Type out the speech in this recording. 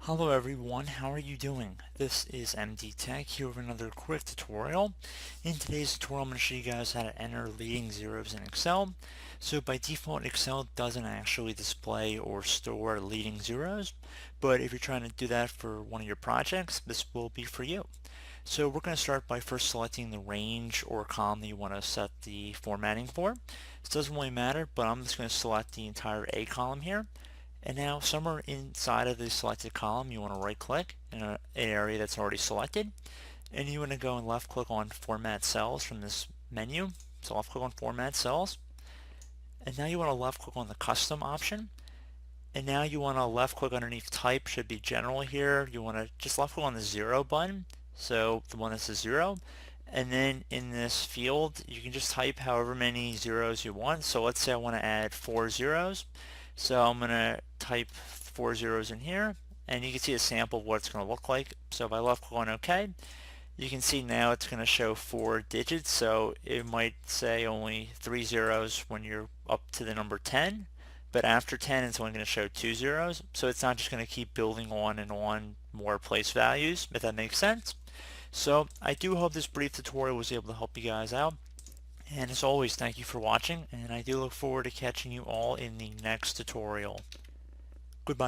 Hello everyone, how are you doing? This is MD Tech here with another quick tutorial. In today's tutorial I'm going to show you guys how to enter leading zeros in Excel. So by default Excel doesn't actually display or store leading zeros, but if you're trying to do that for one of your projects, this will be for you. So we're going to start by first selecting the range or column that you want to set the formatting for. This doesn't really matter, but I'm just going to select the entire A column here. And now somewhere inside of the selected column, you want to right click in an area that's already selected. And you want to go and left click on Format Cells from this menu. So left click on Format Cells. And now you want to left click on the Custom option. And now you want to left click underneath Type, should be General here. You want to just left click on the 0 button. So the one that says 0. And then in this field, you can just type however many zeros you want. So let's say I want to add 4 zeros. So I'm going to type 4 zeros in here, and you can see a sample of what it's going to look like. So if I left click on OK, you can see now it's going to show 4 digits. So it might say only 3 zeros when you're up to the number 10, but after 10 it's only going to show 2 zeros. So it's not just going to keep building on and on more place values, if that makes sense. So I do hope this brief tutorial was able to help you guys out. And as always, thank you for watching, and I do look forward to catching you all in the next tutorial. Goodbye.